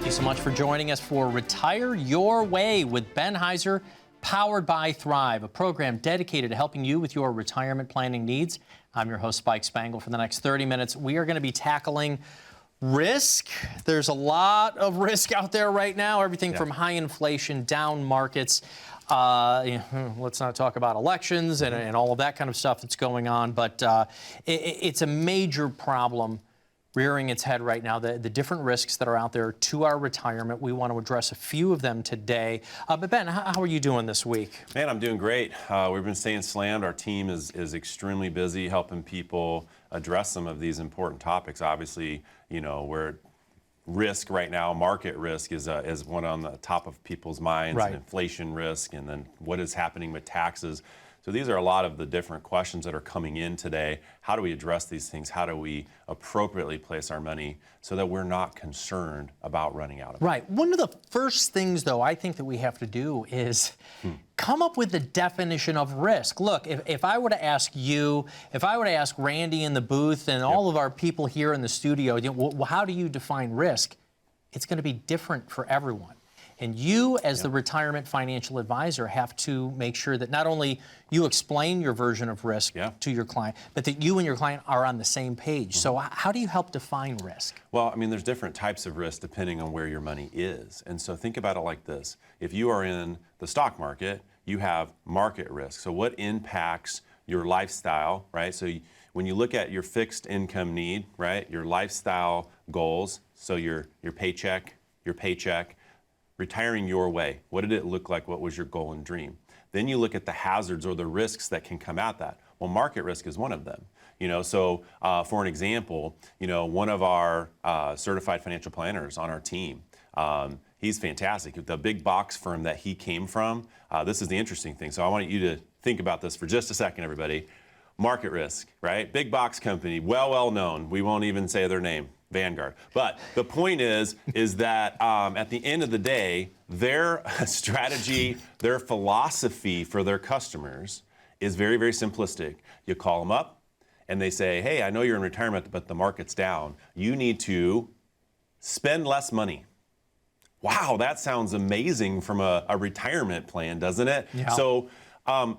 you so much for joining us for Retire Your Way with Ben Heiser, powered by Thrive, a program dedicated to helping you with your retirement planning needs. I'm your host, Spike Spangle. For the next 30 minutes, we are going to be tackling risk. There's a lot of risk out there right now, everything from high inflation, down markets. Let's not talk about elections and all of that kind of stuff that's going on, but it's a major problem rearing its head right now, the different risks that are out there to our retirement. We want to address a few of them today. But Ben, how are you doing this week? Man, I'm doing great. We've been staying slammed. Our team is extremely busy helping people address some of these important topics. Obviously, you know, where risk right now, market risk is one on the top of people's minds, and inflation risk, and then what is happening with taxes. So these are a lot of the different questions that are coming in today. How do we address these things? How do we appropriately place our money so that we're not concerned about running out of it? Right. One of the first things, though, I think that we have to do is come up with the definition of risk. Look, if I were to ask you, if I were to ask Randy in the booth and all of our people here in the studio, you know, how do you define risk? It's going to be different for everyone. And you, as the retirement financial advisor, have to make sure that not only you explain your version of risk to your client, but that you and your client are on the same page. So how do you help define risk? Well, I mean, there's different types of risk depending on where your money is. And so think about it like this. If you are in the stock market, you have market risk. So what impacts your lifestyle, right? So when you look at your fixed income need, right, your lifestyle goals, so your paycheck, retiring your way, what did it look like? What was your goal and dream? Then you look at the hazards or the risks that can come at that. Well, market risk is one of them. You know, so for an example, you know, one of our certified financial planners on our team, he's fantastic. The big box firm that he came from, this is the interesting thing. So I want you to think about this for just a second, everybody. Market risk, right? Big box company, well known. We won't even say their name. Vanguard. But the point is that at the end of the day, their strategy, their philosophy for their customers is very, very simplistic. You call them up and they say, hey, I know you're in retirement, but the market's down. You need to spend less money. Wow, that sounds amazing from a retirement plan, doesn't it? Yeah. So,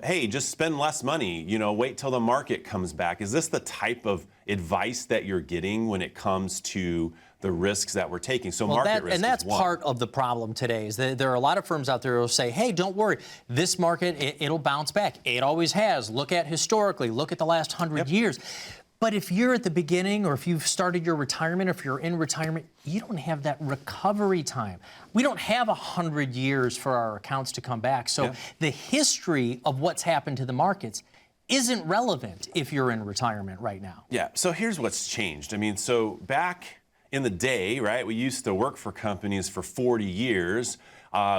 hey, just spend less money, you know, wait till the market comes back. Is this the type of advice that you're getting when it comes to the risks that we're taking? So market risk, and that's part of the problem today, is that there are a lot of firms out there who will say, hey, don't worry, this market, it'll bounce back. It always has. Look at historically, look at the last 100 years. But if you're at the beginning, or if you've started your retirement, if you're in retirement, you don't have that recovery time. We don't have 100 years for our accounts to come back. So the history of what's happened to the markets isn't relevant if you're in retirement right now. Yeah, so here's what's changed. I mean, so back in the day, right, we used to work for companies for 40 years,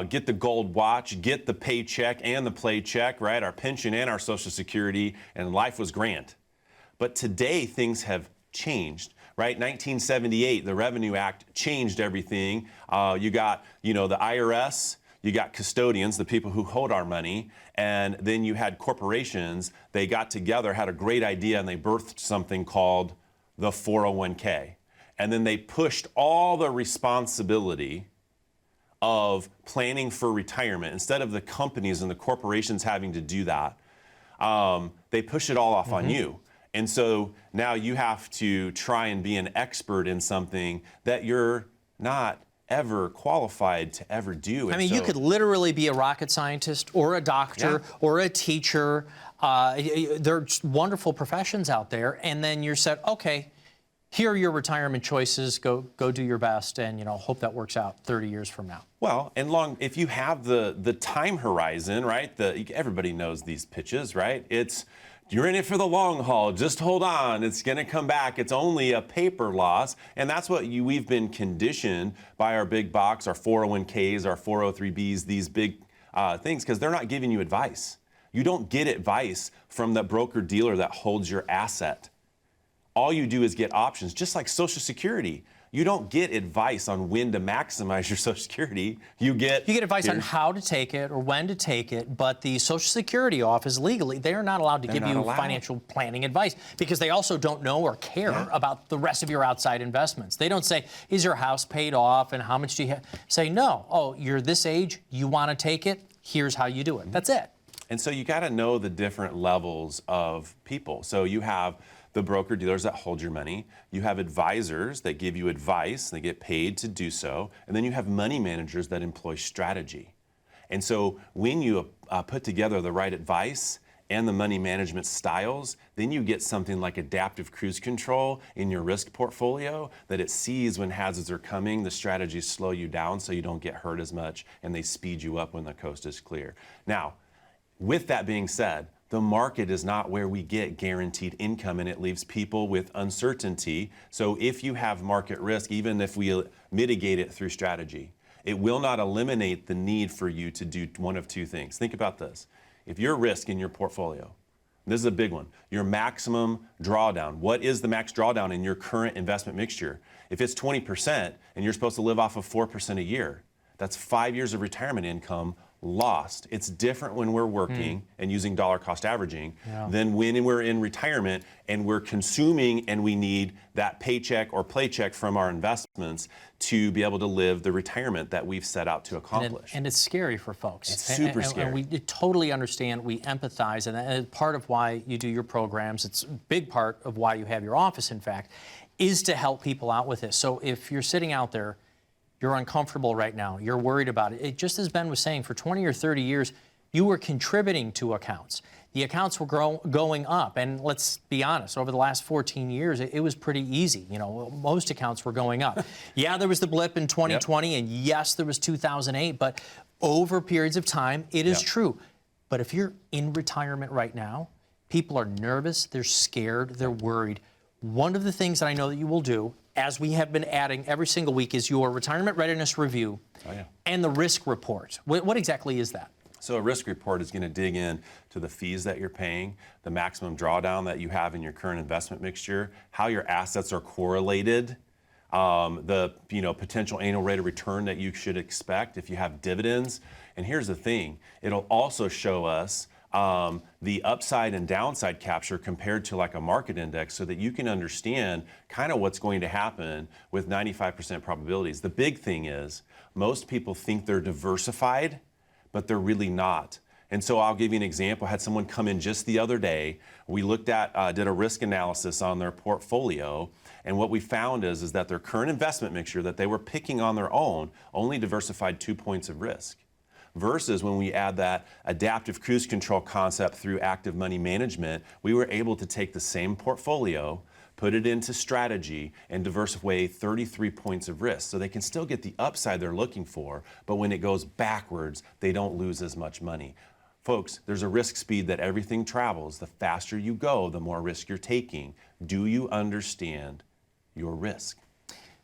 get the gold watch, get the paycheck and the playcheck, right, our pension and our Social Security, and life was grand. But today, things have changed, right? 1978, the Revenue Act changed everything. You got, you know, the IRS, you got custodians, the people who hold our money, and then you had corporations. They got together, had a great idea, and they birthed something called the 401k. And then they pushed all the responsibility of planning for retirement. Instead of the companies and the corporations having to do that, they push it all off on you. And so now you have to try and be an expert in something that you're not ever qualified to ever do. I mean, you could literally be a rocket scientist or a doctor or a teacher. There's wonderful professions out there. And then you're said, okay, here are your retirement choices. Go do your best, and, you know, hope that works out 30 years from now. Well, and if you have the time horizon, right? Everybody knows these pitches, right? You're in it for the long haul. Just hold on. It's going to come back. It's only a paper loss. And that's what we've been conditioned by our big box, our 401ks, our 403bs, these big things, because they're not giving you advice. You don't get advice from the broker dealer that holds your asset. All you do is get options, just like Social Security. You don't get advice on when to maximize your Social Security. You get advice on how to take it or when to take it, but the Social Security office legally, they are not allowed to give you financial planning advice because they also don't know or care about the rest of your outside investments. They don't say, is your house paid off and how much do you have? Say, no, oh, you're this age, you want to take it, here's how you do it. That's it. And so you got to know the different levels of people. So you have the broker dealers that hold your money. You have advisors that give you advice, they get paid to do so. And then you have money managers that employ strategy. And so when you put together the right advice and the money management styles, then you get something like adaptive cruise control in your risk portfolio that it sees when hazards are coming. The strategies slow you down so you don't get hurt as much, and they speed you up when the coast is clear. Now, with that being said, the market is not where we get guaranteed income, and it leaves people with uncertainty. So if you have market risk, even if we mitigate it through strategy, it will not eliminate the need for you to do one of two things. Think about this. If your risk in your portfolio, this is a big one, your maximum drawdown, what is the max drawdown in your current investment mixture? If it's 20% and you're supposed to live off of 4% a year, that's 5 years of retirement income lost. It's different when we're working and using dollar cost averaging than when we're in retirement and we're consuming and we need that paycheck or playcheck from our investments to be able to live the retirement that we've set out to accomplish. And it's scary for folks. It's super scary. And we totally understand, we empathize, and part of why you do your programs, it's a big part of why you have your office, in fact, is to help people out with this. So if you're sitting out there, you're uncomfortable right now, you're worried about it. Just as Ben was saying, for 20 or 30 years, you were contributing to accounts. The accounts were going up, and let's be honest, over the last 14 years, it was pretty easy. You know, most accounts were going up. Yeah, there was the blip in 2020, and yes, there was 2008, but over periods of time, it is true. But if you're in retirement right now, people are nervous, they're scared, they're worried. One of the things that I know that you will do, as we have been adding every single week, is your retirement readiness review and the risk report. What exactly is that? So a risk report is going to dig in to the fees that you're paying, the maximum drawdown that you have in your current investment mixture, how your assets are correlated, the potential annual rate of return that you should expect if you have dividends. And here's the thing, it'll also show us the upside and downside capture compared to like a market index so that you can understand kind of what's going to happen with 95% probabilities. The big thing is most people think they're diversified, but they're really not. And so I'll give you an example. I had someone come in just the other day. We looked at, did a risk analysis on their portfolio, and what we found is that their current investment mixture that they were picking on their own only diversified 2 points of risk. Versus when we add that adaptive cruise control concept through active money management, we were able to take the same portfolio, put it into strategy, and diversify 33 points of risk. So they can still get the upside they're looking for, but when it goes backwards, they don't lose as much money. Folks, there's a risk speed that everything travels. The faster you go, the more risk you're taking. Do you understand your risk?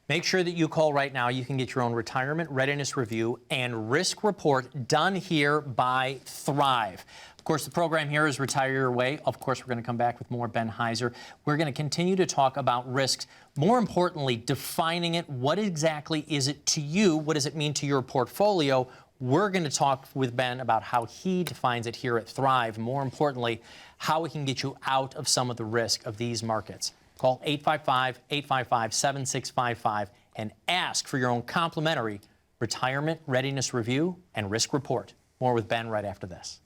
Make sure that you call right now. You can get your own retirement readiness review and risk report done here by Thrive. Of course, the program here is Retire Your Way. Of course, we're going to come back with more Ben 𝙧𝙧. We're going to continue to talk about risks. More importantly, defining it. What exactly is it to you? What does it mean to your portfolio? We're going to talk with Ben about how he defines it here at Thrive. More importantly, how we can get you out of some of the risk of these markets. Call 855-855-7655 and ask for your own complimentary retirement readiness review and risk report. More with Ben right after this.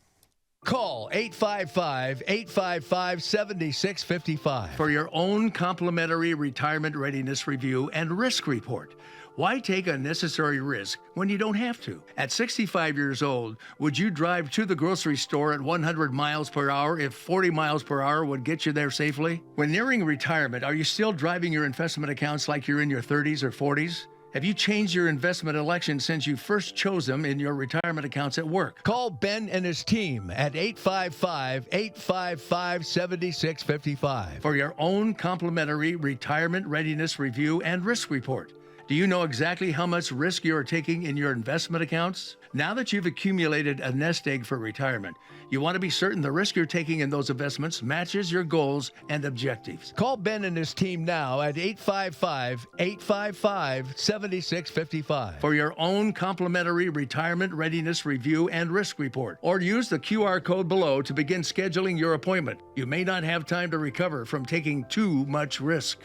Call 855-855-7655 for your own complimentary retirement readiness review and risk report. Why take unnecessary risk when you don't have to? At 65 years old, would you drive to the grocery store at 100 miles per hour if 40 miles per hour would get you there safely? When nearing retirement, are you still driving your investment accounts like you're in your 30s or 40s? Have you changed your investment election since you first chose them in your retirement accounts at work? Call Ben and his team at 855-855-7655 for your own complimentary retirement readiness review and risk report. Do you know exactly how much risk you are taking in your investment accounts? Now that you've accumulated a nest egg for retirement, you want to be certain the risk you're taking in those investments matches your goals and objectives. Call Ben and his team now at 855-855-7655 for your own complimentary retirement readiness review and risk report, or use the QR code below to begin scheduling your appointment. You may not have time to recover from taking too much risk.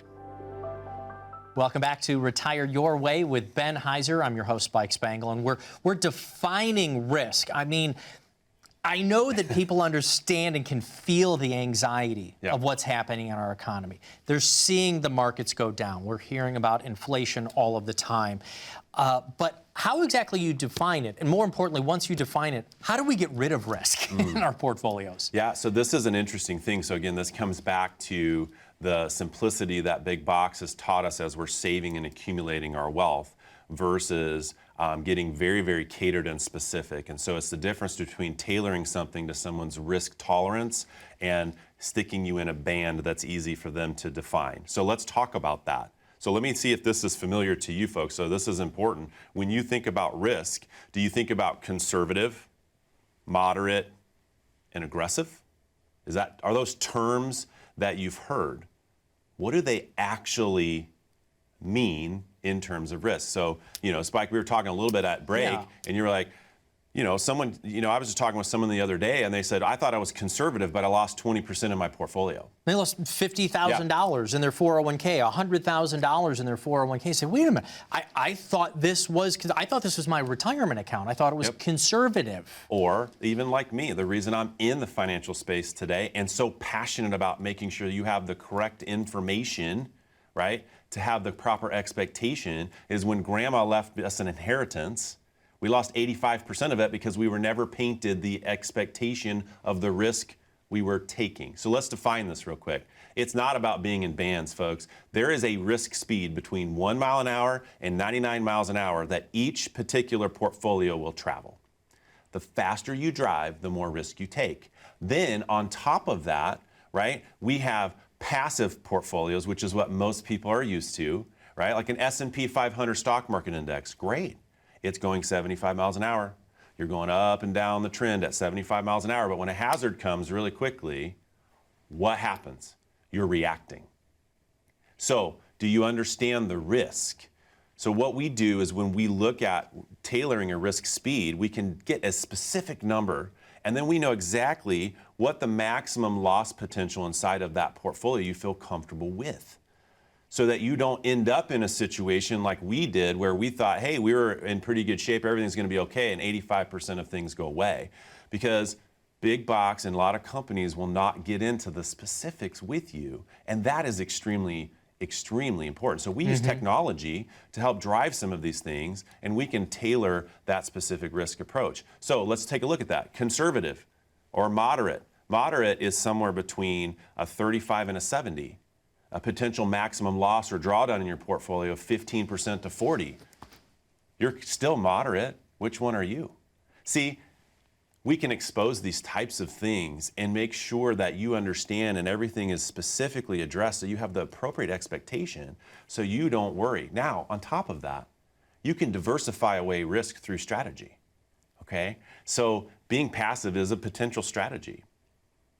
Welcome back to Retire Your Way with Ben Heiser. I'm your host, Spike Spangle, and we're defining risk. I mean, I know that people understand and can feel the anxiety of what's happening in our economy. They're seeing the markets go down. We're hearing about inflation all of the time. But how exactly you define it, and more importantly, once you define it, how do we get rid of risk in our portfolios? Yeah, so this is an interesting thing. So again, this comes back to the simplicity that big box has taught us as we're saving and accumulating our wealth versus getting very, very catered and specific. And so it's the difference between tailoring something to someone's risk tolerance and sticking you in a band that's easy for them to define. So let's talk about that. So let me see if this is familiar to you folks. So this is important. When you think about risk, do you think about conservative, moderate, and aggressive? Are those terms that you've heard? What do they actually mean in terms of risk? So, Spike, we were talking a little bit at break, and you were like, I was just talking with someone the other day, and they said, I thought I was conservative, but I lost 20% of my portfolio. They lost $50,000 in their 401k, $100,000 in their 401k. Say, wait a minute, I thought this was my retirement account. I thought it was conservative. Or even like me, the reason I'm in the financial space today and so passionate about making sure you have the correct information, right, to have the proper expectation is when grandma left us an inheritance, we lost 85% of it because we were never painted the expectation of the risk we were taking. So let's define this real quick. It's not about being in bands, folks. There is a risk speed between 1 mile an hour and 99 miles an hour that each particular portfolio will travel. The faster you drive, the more risk you take. Then on top of that, right, we have passive portfolios, which is what most people are used to, right? Like an S&P 500 stock market index, great. It's going 75 miles an hour. You're going up and down the trend at 75 miles an hour. But when a hazard comes really quickly, what happens? You're reacting. So do you understand the risk? So what we do is when we look at tailoring a risk speed, we can get a specific number, and then we know exactly what the maximum loss potential inside of that portfolio you feel comfortable with, so that you don't end up in a situation like we did where we thought, hey, we were in pretty good shape, everything's gonna be okay, and 85% of things go away. Because big box and a lot of companies will not get into the specifics with you, and that is extremely, extremely important. So we use technology to help drive some of these things, and we can tailor that specific risk approach. So let's take a look at that. Conservative or moderate. Moderate is somewhere between a 35 and a 70. A potential maximum loss or drawdown in your portfolio of 15% to 40. You're still moderate. Which one are you? See, we can expose these types of things and make sure that you understand and everything is specifically addressed so you have the appropriate expectation so you don't worry. Now, on top of that, you can diversify away risk through strategy, okay? So being passive is a potential strategy,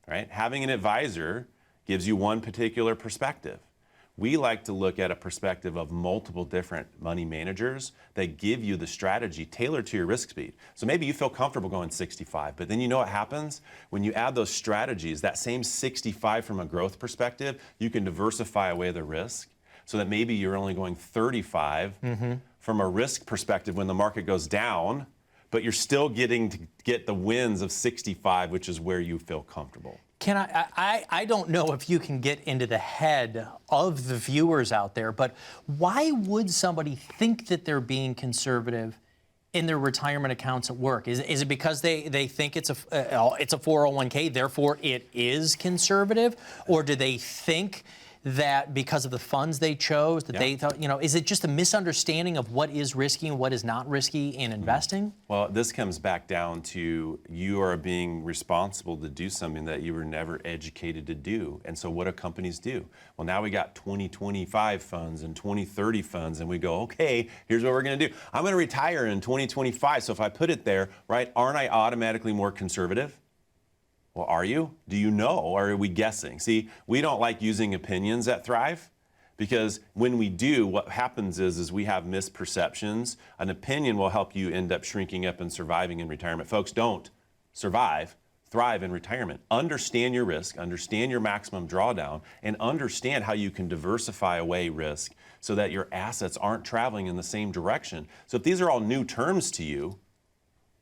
right? Having an advisor gives you one particular perspective. We like to look at a perspective of multiple different money managers that give you the strategy tailored to your risk speed. So maybe you feel comfortable going 65, but then you know what happens? When you add those strategies, that same 65 from a growth perspective, you can diversify away the risk so that maybe you're only going 35 from a risk perspective when the market goes down, but you're still getting to get the wins of 65, which is where you feel comfortable. I don't know if you can get into the head of the viewers out there, but why would somebody think that they're being conservative in their retirement accounts at work? Is it because they think it's a 401k, therefore it is conservative? Or do they think that because of the funds they chose, that they thought, is it just a misunderstanding of what is risky and what is not risky in investing? Well, this comes back down to you are being responsible to do something that you were never educated to do. And so what do companies do? Well, now we got 2025 funds and 2030 funds, and we go, okay, here's what we're going to do. I'm going to retire in 2025, so if I put it there, right, aren't I automatically more conservative? Well, are you? Do you know, or are we guessing? See, we don't like using opinions at Thrive because when we do, what happens is we have misperceptions. An opinion will help you end up shrinking up and surviving in retirement. Folks, don't survive, thrive in retirement. Understand your risk, understand your maximum drawdown, and understand how you can diversify away risk so that your assets aren't traveling in the same direction. So if these are all new terms to you,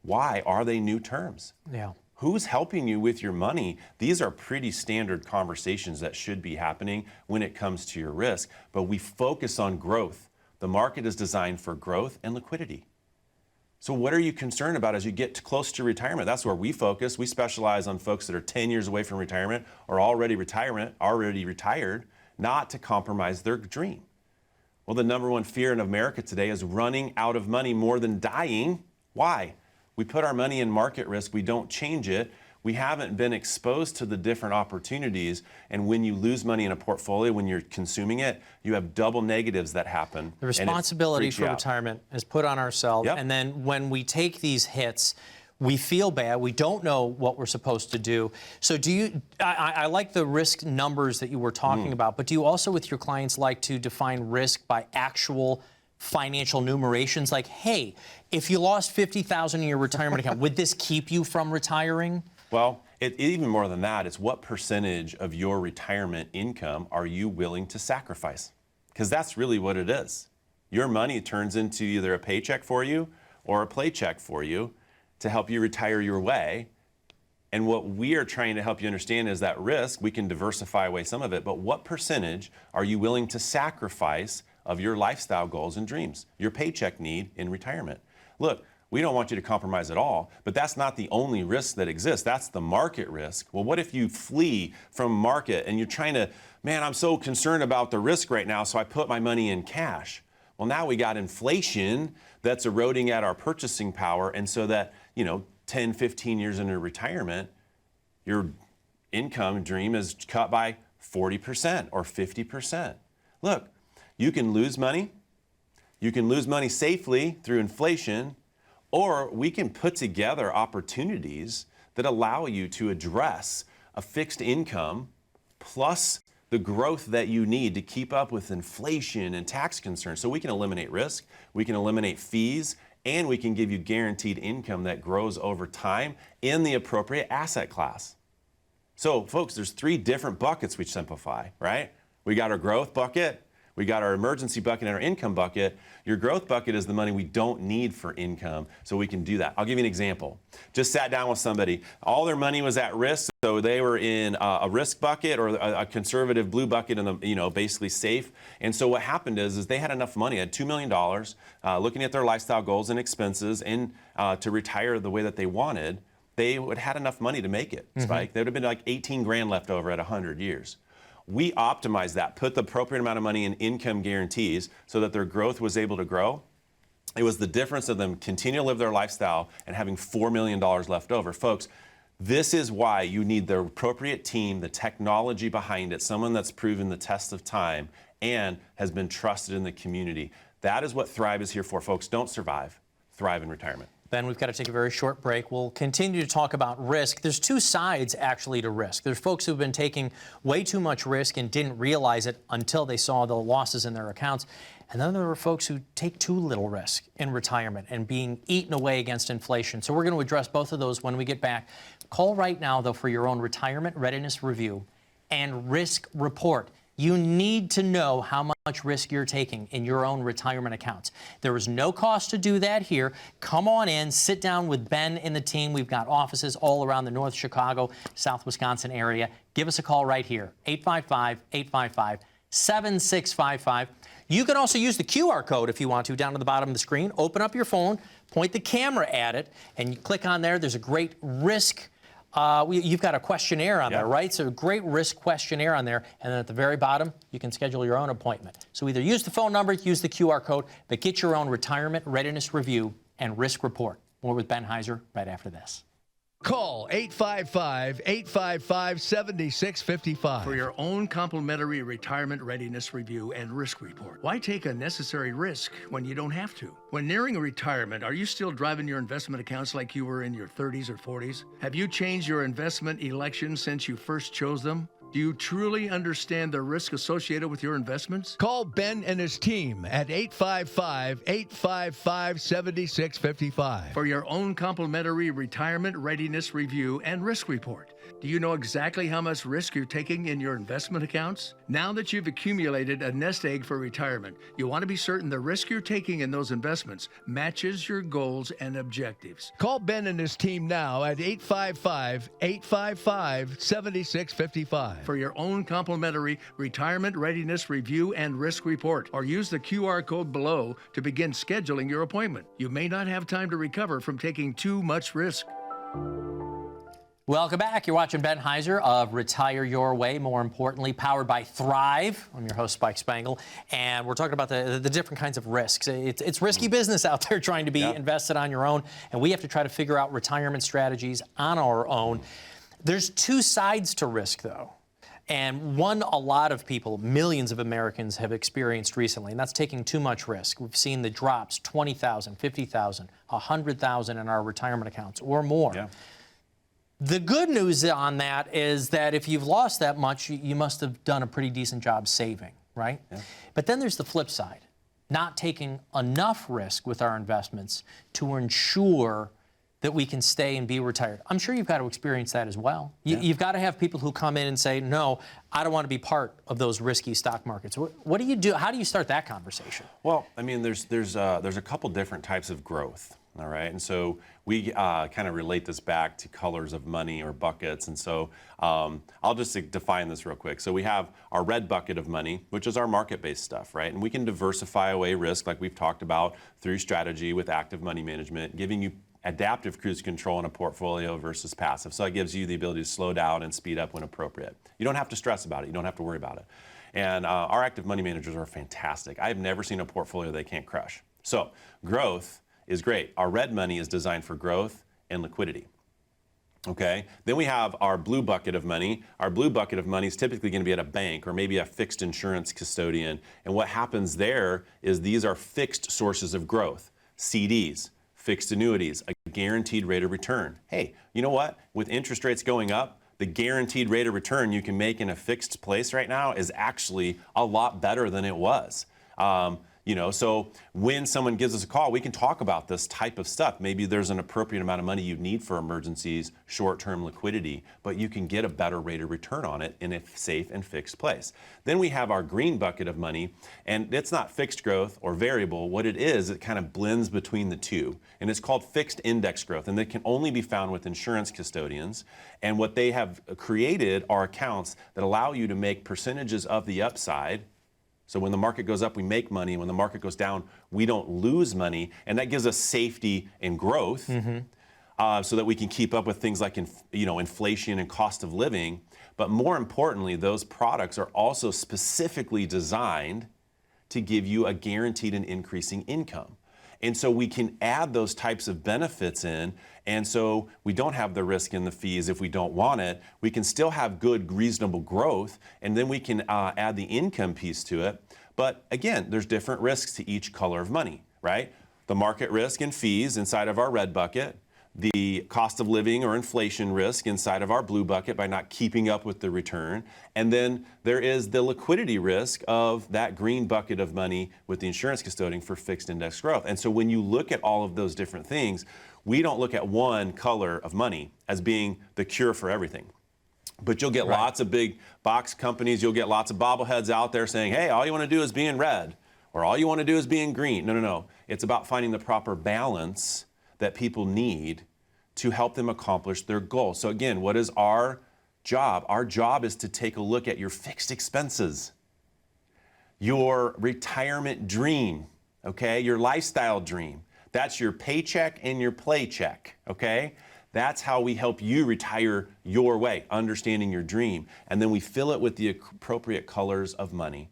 why are they new terms? Yeah. Who's helping you with your money? These are pretty standard conversations that should be happening when it comes to your risk, but we focus on growth. The market is designed for growth and liquidity. So what are you concerned about as you get close to retirement? That's where we focus. We specialize on folks that are 10 years away from retirement or already retired, not to compromise their dream. Well, the number one fear in America today is running out of money more than dying. Why? We put our money in market risk, we don't change it. We haven't been exposed to the different opportunities, and when you lose money in a portfolio, when you're consuming it, you have double negatives that happen. The responsibility for retirement is put on ourselves, and then when we take these hits, we feel bad, we don't know what we're supposed to do. So do you, I like the risk numbers that you were talking about, but do you also with your clients like to define risk by actual financial numerations, like, hey, if you lost $50,000 in your retirement account, would this keep you from retiring? Well, even more than that, it's what percentage of your retirement income are you willing to sacrifice? Because that's really what it is. Your money turns into either a paycheck for you or a playcheck for you to help you retire your way. And what we are trying to help you understand is that risk, we can diversify away some of it, but what percentage are you willing to sacrifice of your lifestyle goals and dreams, your paycheck need in retirement? Look, we don't want you to compromise at all, but that's not the only risk that exists. That's the market risk. Well, what if you flee from market and you're trying to, man, I'm so concerned about the risk right now, so I put my money in cash. Well, now we got inflation that's eroding at our purchasing power, and so that, 10, 15 years into retirement, your income dream is cut by 40% or 50%. Look, you can lose money. You can lose money safely through inflation, or we can put together opportunities that allow you to address a fixed income plus the growth that you need to keep up with inflation and tax concerns. So we can eliminate risk, we can eliminate fees, and we can give you guaranteed income that grows over time in the appropriate asset class. So folks, there's 3 different buckets we simplify, right? We got our growth bucket, we got our emergency bucket, and our income bucket. Your growth bucket is the money we don't need for income, so we can do that. I'll give you an example. Just sat down with somebody. All their money was at risk, so they were in a risk bucket or a conservative blue bucket, and basically safe. And so what happened is they had enough money, had $2 million, looking at their lifestyle goals and expenses, and to retire the way that they wanted. They would had enough money to make it, Spike. There would have been like 18 grand left over at 100 years. We optimized that, put the appropriate amount of money in income guarantees so that their growth was able to grow. It was the difference of them continuing to live their lifestyle and having $4 million left over. Folks, this is why you need the appropriate team, the technology behind it, someone that's proven the test of time and has been trusted in the community. That is what Thrive is here for, folks. Don't survive, thrive in retirement. Ben, we've got to take a very short break. We'll continue to talk about risk. There's 2 sides, actually, to risk. There's folks who've been taking way too much risk and didn't realize it until they saw the losses in their accounts. And then there are folks who take too little risk in retirement and being eaten away against inflation. So we're going to address both of those when we get back. Call right now, though, for your own retirement readiness review and risk report. You need to know how much risk you're taking in your own retirement accounts. There is no cost to do that here. Come on in, sit down with Ben and the team. We've got offices all around the North Chicago, South Wisconsin area. Give us a call right here, 855-855-7655. You can also use the QR code if you want to down to the bottom of the screen. Open up your phone, point the camera at it, and you click on there. There's a great risk you've got a questionnaire on Yeah. there, right? So a great risk questionnaire on there. And then at the very bottom, you can schedule your own appointment. So either use the phone number, use the QR code, but get your own retirement readiness review and risk report. More with Ben Heiser right after this. Call 855-855-7655 for your own complimentary retirement readiness review and risk report. Why take unnecessary risk when you don't have to? When nearing retirement, are you still driving your investment accounts like you were in your 30s or 40s? Have you changed your investment elections since you first chose them? Do you truly understand the risk associated with your investments? Call Ben and his team at 855-855-7655 for your own complimentary retirement readiness review and risk report. Do you know exactly how much risk you're taking in your investment accounts? Now that you've accumulated a nest egg for retirement, you want to be certain the risk you're taking in those investments matches your goals and objectives. Call Ben and his team now at 855-855-7655 for your own complimentary retirement readiness review and risk report, or use the QR code below to begin scheduling your appointment. You may not have time to recover from taking too much risk. Welcome back. You're watching Ben Heiser of Retire Your Way, more importantly, powered by Thrive. I'm your host, Spike Spangle, and we're talking about the different kinds of risks. It's risky business out there trying to be invested on your own, and we have to try to figure out retirement strategies on our own. There's two sides to risk, though, and one a lot of people, millions of Americans, have experienced recently, and that's taking too much risk. We've seen the drops, 20,000, 50,000, 100,000 in our retirement accounts or more. Yeah. The good news on that is that if you've lost that much, you must have done a pretty decent job saving, right? Yeah. But then there's the flip side, not taking enough risk with our investments to ensure that we can stay and be retired. I'm sure you've got to experience that as well. You've got to have people who come in and say, no, I don't want to be part of those risky stock markets. What do you do? How do you start that conversation? Well, I mean, there's a couple different types of growth. All right, and so we kind of relate this back to colors of money or buckets, and so I'll just define this real quick. So we have our red bucket of money, which is our market-based stuff, right? And we can diversify away risk, like we've talked about, through strategy with active money management, giving you adaptive cruise control in a portfolio versus passive. So it gives you the ability to slow down and speed up when appropriate. You don't have to stress about it. You don't have to worry about it. And our active money managers are fantastic. I've never seen a portfolio they can't crush. So growth is great. Our red money is designed for growth and liquidity. Okay, then we have our blue bucket of money. Our blue bucket of money is typically going to be at a bank or maybe a fixed insurance custodian. And what happens there is these are fixed sources of growth. CDs, fixed annuities, a guaranteed rate of return. Hey, you know what? With interest rates going up, the guaranteed rate of return you can make in a fixed place right now is actually a lot better than it was. You know, so when someone gives us a call, we can talk about this type of stuff. Maybe there's an appropriate amount of money you need for emergencies, short-term liquidity, but you can get a better rate of return on it in a safe and fixed place. Then we have our green bucket of money, and it's not fixed growth or variable. What it is, it kind of blends between the two, and it's called fixed index growth, and it can only be found with insurance custodians. And what they have created are accounts that allow you to make percentages of the upside. So when the market goes up, we make money. When the market goes down, we don't lose money. And that gives us safety and growth so that we can keep up with things like inflation and cost of living. But more importantly, those products are also specifically designed to give you a guaranteed and increasing income. And so we can add those types of benefits in, and so we don't have the risk in the fees if we don't want it. We can still have good, reasonable growth, and then we can add the income piece to it. But again, there's different risks to each color of money, right? The market risk and fees inside of our red bucket, the cost of living or inflation risk inside of our blue bucket by not keeping up with the return. And then there is the liquidity risk of that green bucket of money with the insurance custodian for fixed index growth. And so when you look at all of those different things, we don't look at one color of money as being the cure for everything. But you'll get lots of big box companies, you'll get lots of bobbleheads out there saying, hey, all you want to do is be in red, or all you want to do is be in green. No, no, no. It's about finding the proper balance that people need to help them accomplish their goals. So again, what is our job? Our job is to take a look at your fixed expenses, your retirement dream, okay? Your lifestyle dream. That's your paycheck and your play check, okay? That's how we help you retire your way, understanding your dream. And then we fill it with the appropriate colors of money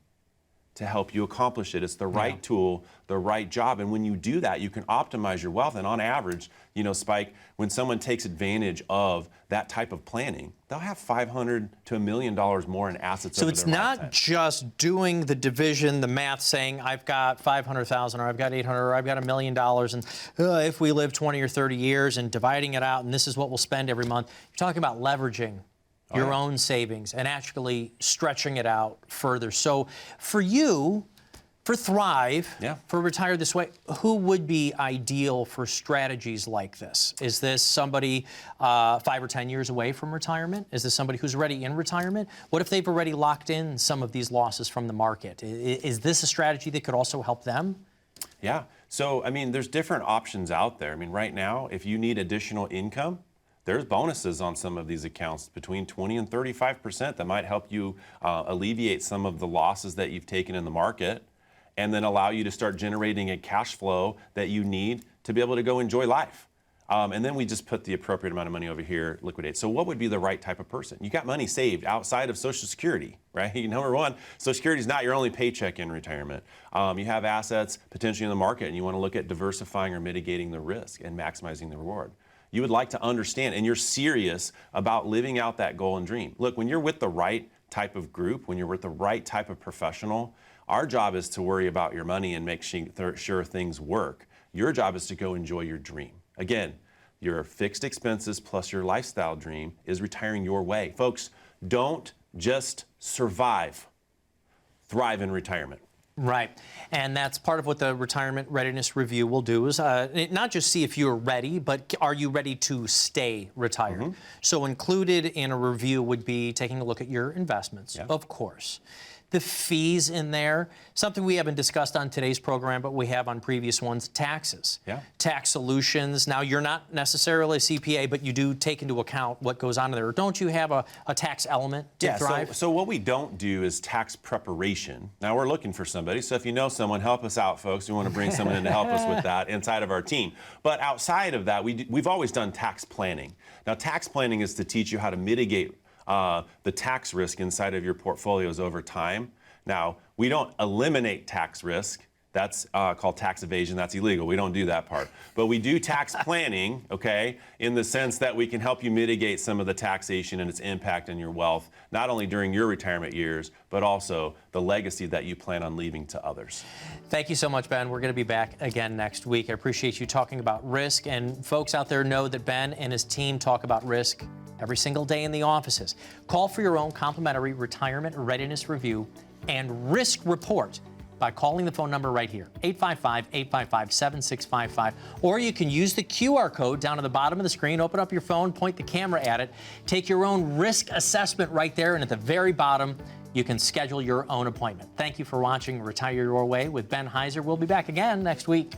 to help you accomplish it. It's the right tool, the right job. And when you do that, you can optimize your wealth. And on average, you know, Spike, when someone takes advantage of that type of planning, they'll have $500 to $1 million more in assets. So it's not just doing the division, the math, saying I've got 500,000 or I've got 800 or I've got $1 million, and if we live 20 or 30 years, and dividing it out, and this is what we'll spend every month. You're talking about leveraging your own savings and actually stretching it out further. So for you, for Thrive, for Retire This Way, who would be ideal for strategies like this? Is this somebody 5 or 10 years away from retirement? Is this somebody who's already in retirement? What if they've already locked in some of these losses from the market? Is this a strategy that could also help them? Yeah. So, I mean, there's different options out there. I mean, right now, if you need additional income, there's bonuses on some of these accounts between 20 and 35% that might help you alleviate some of the losses that you've taken in the market, and then allow you to start generating a cash flow that you need to be able to go enjoy life. And then we just put the appropriate amount of money over here, liquidate. So what would be the right type of person? You got money saved outside of Social Security, right? Number one, Social Security is not your only paycheck in retirement. You have assets potentially in the market, and you want to look at diversifying or mitigating the risk and maximizing the reward. You would like to understand, and you're serious about living out that goal and dream. Look, when you're with the right type of group, when you're with the right type of professional, our job is to worry about your money and make sure things work. Your job is to go enjoy your dream. Again, your fixed expenses plus your lifestyle dream is retiring your way. Folks, don't just survive, thrive in retirement. Right. And that's part of what the Retirement Readiness Review will do, is not just see if you're ready, but are you ready to stay retired? So included in a review would be taking a look at your investments, of course. The fees in there, something we haven't discussed on today's program, but we have on previous ones, taxes. Tax solutions. Now, you're not necessarily a CPA, but you do take into account what goes on in there. Don't you have a tax element to Thrive? So what we don't do is tax preparation. Now, we're looking for somebody, so if you know someone, help us out, folks. We want to bring someone in to help us with that inside of our team. But outside of that, we've always done tax planning. Now, tax planning is to teach you how to mitigate the tax risk inside of your portfolios over time. Now, we don't eliminate tax risk. That's called tax evasion. That's illegal. We don't do that part. But we do tax planning, okay, in the sense that we can help you mitigate some of the taxation and its impact on your wealth, not only during your retirement years, but also the legacy that you plan on leaving to others. Thank you so much, Ben. We're going to be back again next week. I appreciate you talking about risk. And folks out there know that Ben and his team talk about risk every single day in the offices. Call for your own complimentary Retirement Readiness Review and risk report by calling the phone number right here, 855-855-7655. Or you can use the QR code down at the bottom of the screen. Open up your phone, point the camera at it, take your own risk assessment right there, and at the very bottom, you can schedule your own appointment. Thank you for watching Retire Your Way with Ben 𝗍𝙧. We'll be back again next week.